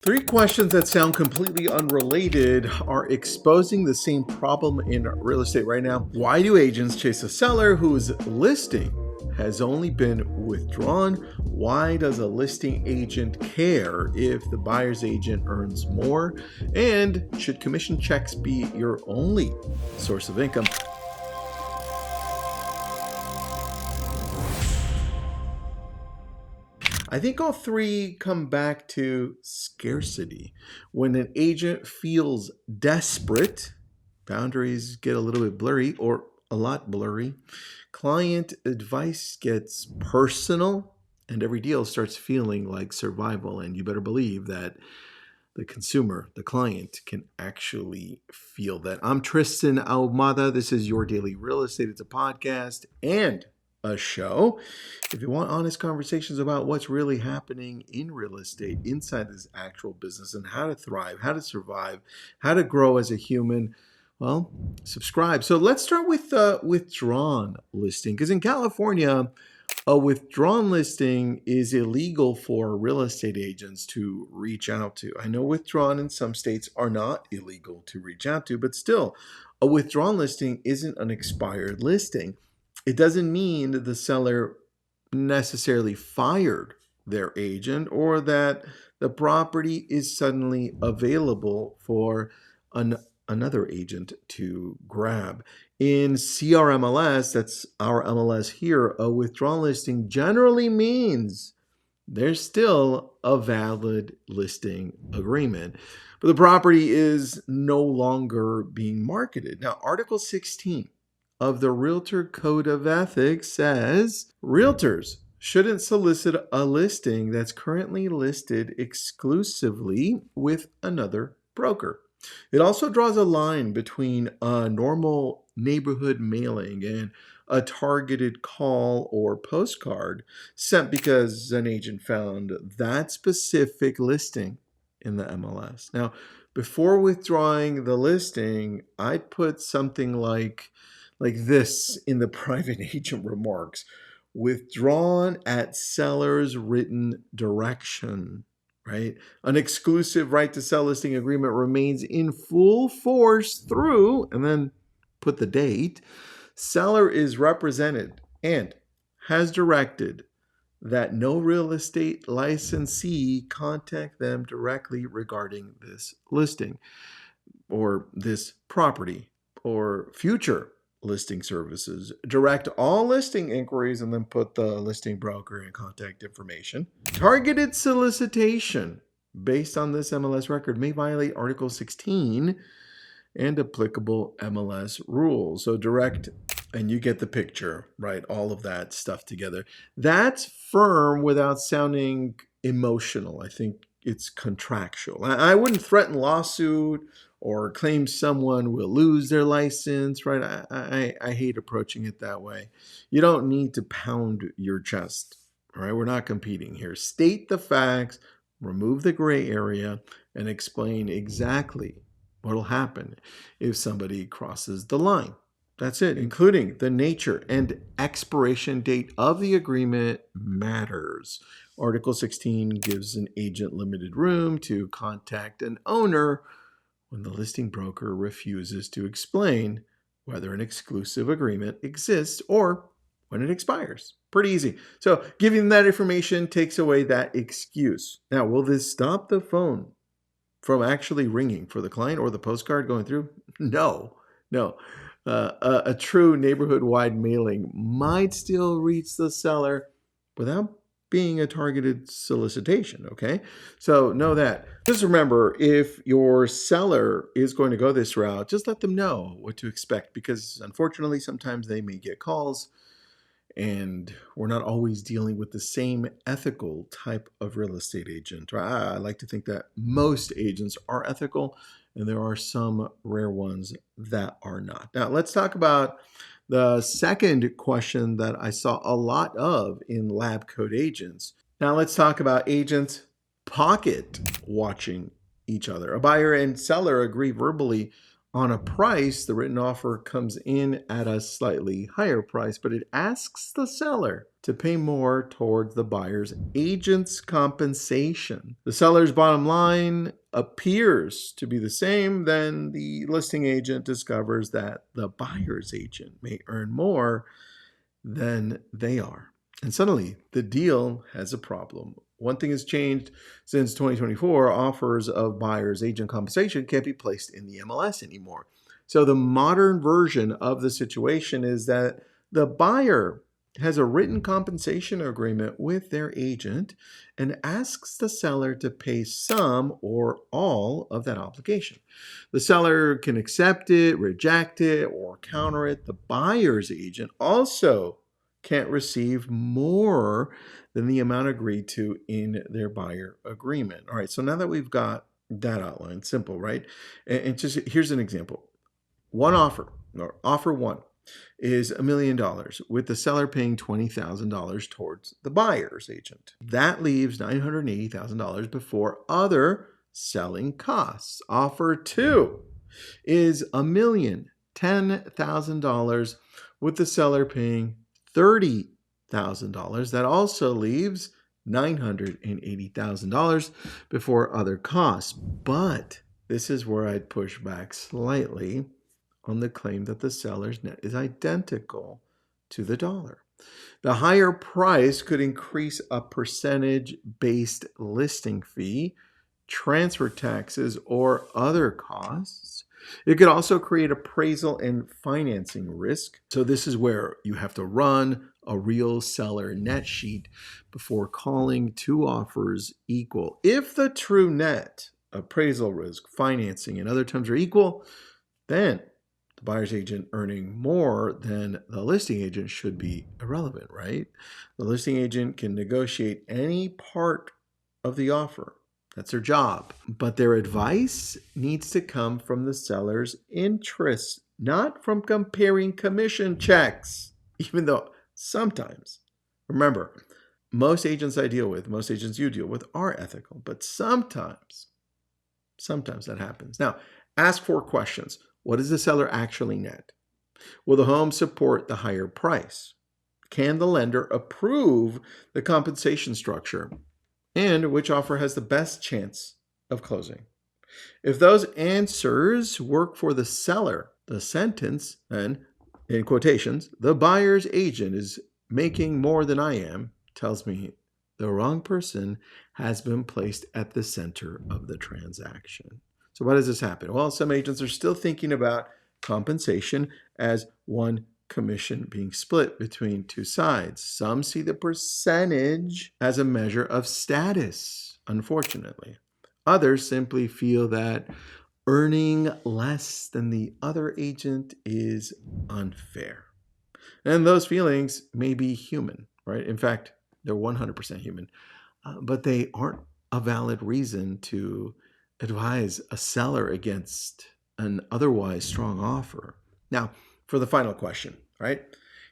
Three questions that sound completely unrelated are exposing the same problem in real estate right now. Why do agents chase a seller whose listing has only been withdrawn? Why does a listing agent care if the buyer's agent earns more? And should commission checks be your only source of income? I think all three come back to scarcity. When an agent feels desperate, boundaries get a little bit blurry or a lot blurry. Client advice gets personal, and every deal starts feeling like survival. And you better believe that the consumer, the client, can actually feel that. I'm Tristan Ahumada. This is Your Daily Real Estate. It's a podcast and a show. If you want honest conversations about what's really happening in real estate inside this actual business and how to thrive, how to survive, how to grow as a human, well, subscribe. So let's start with withdrawn listing, because in California, a withdrawn listing is illegal for real estate agents to reach out to. I know withdrawn in some states are not illegal to reach out to, but still, a withdrawn listing isn't an expired listing. It doesn't mean that the seller necessarily fired their agent or that the property is suddenly available for another agent to grab. In CRMLS, that's our MLS here, a withdrawal listing generally means there's still a valid listing agreement, but the property is no longer being marketed. Now, Article 16 of the Realtor Code of Ethics says realtors shouldn't solicit a listing that's currently listed exclusively with another broker. It also draws a line between a normal neighborhood mailing and a targeted call or postcard sent because an agent found that specific listing in the MLS. Now, before withdrawing the listing, I'd put something like this in the private agent remarks: withdrawn at seller's written direction. Right? An exclusive right to sell listing agreement remains in full force through, and then put the date. Seller is represented and has directed that no real estate licensee contact them directly regarding this listing or this property or future listing services. Direct all listing inquiries and then put the listing broker and contact information. Targeted solicitation based on this MLS record may violate Article 16 and applicable MLS rules. So direct, and you get the picture, right? All of that stuff together. That's firm without sounding emotional. I think it's contractual. I wouldn't threaten lawsuit or claim someone will lose their license, right? I hate approaching it that way. You don't need to pound your chest, all right? We're not competing here. State the facts, remove the gray area, and explain exactly what will happen if somebody crosses the line. That's it, including the nature and expiration date of the agreement matters. Article 16 gives an agent limited room to contact an owner when the listing broker refuses to explain whether an exclusive agreement exists or when it expires. Pretty easy. So giving them that information takes away that excuse. Now, will this stop the phone from actually ringing for the client or the postcard going through? No. A true neighborhood-wide mailing might still reach the seller without being a targeted solicitation, okay? So know that. Just remember, if your seller is going to go this route, just let them know what to expect, because unfortunately, sometimes they may get calls and we're not always dealing with the same ethical type of real estate agent. I like to think that most agents are ethical, and there are some rare ones that are not. Now, let's talk about the second question that I saw a lot of in lab coat agents. Now, let's talk about agents pocket watching each other. A buyer and seller agree verbally on a price. The written offer comes in at a slightly higher price, but it asks the seller to pay more towards the buyer's agent's compensation. The seller's bottom line appears to be the same, then the listing agent discovers that the buyer's agent may earn more than they are. And suddenly the deal has a problem. One thing has changed since 2024. Offers of buyer's agent compensation can't be placed in the MLS anymore. So the modern version of the situation is that the buyer has a written compensation agreement with their agent and asks the seller to pay some or all of that obligation. The seller can accept it, reject it, or counter it. The buyer's agent also can't receive more than the amount agreed to in their buyer agreement. All right, so now that we've got that outline, simple, right? And just here's an example. One offer, or offer one, is $1 million, with the seller paying $20,000 towards the buyer's agent. That leaves $980,000 before other selling costs. Offer two is $1,010,000, with the seller paying $30,000. That also leaves $980,000 before other costs. But this is where I'd push back slightly on the claim that the seller's net is identical to the dollar. The higher price could increase a percentage-based listing fee, transfer taxes, or other costs. It could also create appraisal and financing risk. So this is where you have to run a real seller net sheet before calling two offers equal. If the true net, appraisal risk, financing, and other terms are equal, then the buyer's agent earning more than the listing agent should be irrelevant, right? The listing agent can negotiate any part of the offer. That's their job. But their advice needs to come from the seller's interests, not from comparing commission checks, even though sometimes, remember, most agents I deal with, most agents you deal with are ethical, but sometimes that happens. Now, ask 4 questions. What does the seller actually net? Will the home support the higher price? Can the lender approve the compensation structure? And which offer has the best chance of closing? If those answers work for the seller, the sentence, then, in quotations, the buyer's agent is making more than I am, tells me the wrong person has been placed at the center of the transaction. So why does this happen? Well, some agents are still thinking about compensation as one commission being split between two sides. Some see the percentage as a measure of status, unfortunately. Others simply feel that earning less than the other agent is unfair. And those feelings may be human, right? In fact, they're 100% human, but they aren't a valid reason to advise a seller against an otherwise strong offer. Now, for the final question, right?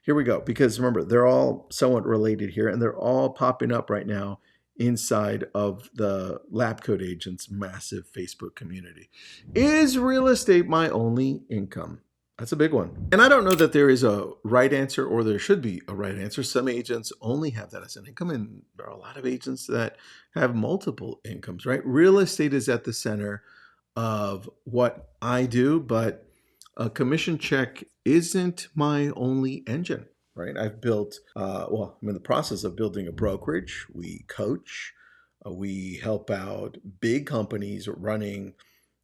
Here we go. Because remember, they're all somewhat related here, and they're all popping up right now inside of the Lab Coat Agents' massive Facebook community. Is real estate my only income? That's a big one. And I don't know that there is a right answer, or there should be a right answer. Some agents only have that as an income, and there are a lot of agents that have multiple incomes, right? Real estate is at the center of what I do, but a commission check isn't my only engine, right? I've built, I'm in the process of building a brokerage. We coach, we help out big companies running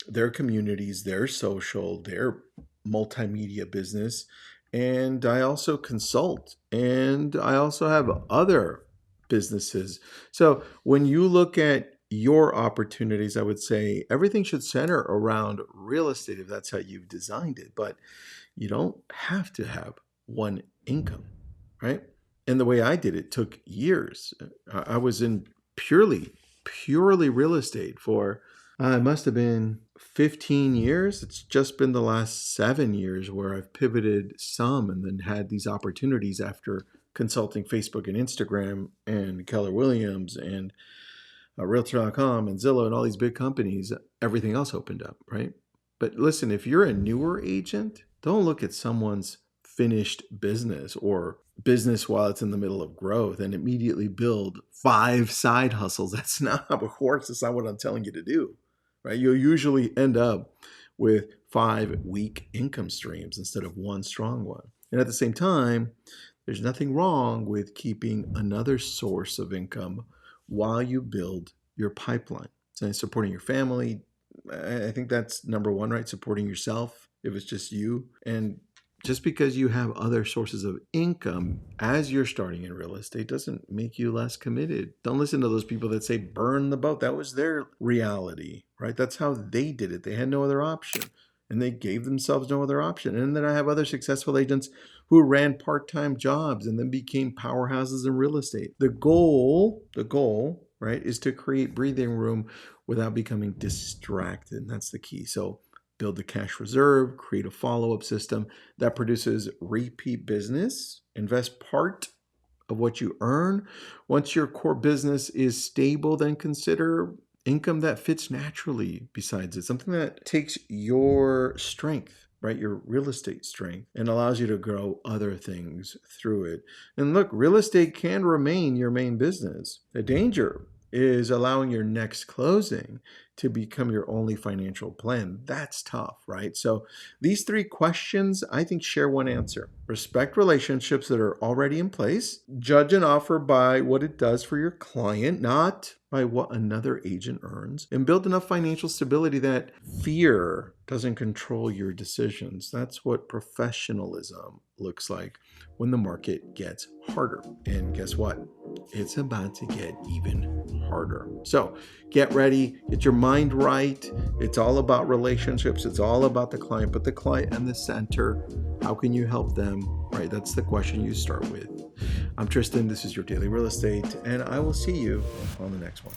their communities, their social, their multimedia business. And I also consult, and I also have other businesses. So when you look at your opportunities, I would say everything should center around real estate if that's how you've designed it. But you don't have to have one income, right? And the way I did it took years. I was in purely real estate for it must have been 15 years. It's just been the last 7 years where I've pivoted some and then had these opportunities after consulting Facebook and Instagram and Keller Williams and Realtor.com and Zillow and all these big companies. Everything else opened up, right? But listen, if you're a newer agent, don't look at someone's finished business or business while it's in the middle of growth and immediately build 5 side hustles. That's not how it works. That's not what I'm telling you to do, right? You'll usually end up with 5 weak income streams instead of one strong one. And at the same time, there's nothing wrong with keeping another source of income while you build your pipeline. So supporting your family, I think that's number one, right? Supporting yourself if it's just you. And just because you have other sources of income as you're starting in real estate doesn't make you less committed. Don't listen to those people that say burn the boat. That was their reality, right? That's how they did it. They had no other option and they gave themselves no other option. And then I have other successful agents who ran part-time jobs and then became powerhouses in real estate. The goal, right, is to create breathing room without becoming distracted. And that's the key. So build the cash reserve, create a follow-up system that produces repeat business, invest part of what you earn. Once your core business is stable, then consider income that fits naturally besides it, something that takes your strength, right? Your real estate strength, and allows you to grow other things through it. And look, real estate can remain your main business. The danger is allowing your next closing to become your only financial plan. That's tough, right? So these 3 questions, I think, share one answer. Respect relationships that are already in place. Judge an offer by what it does for your client, not by what another agent earns. And build enough financial stability that fear doesn't control your decisions. That's what professionalism looks like when the market gets harder. And guess what? It's about to get even harder. So get ready, get your mind right. It's all about relationships. It's all about the client, but the client in the center. How can you help them? Right? That's the question you start with. I'm Tristan. This is your Daily Real Estate, and I will see you on the next one.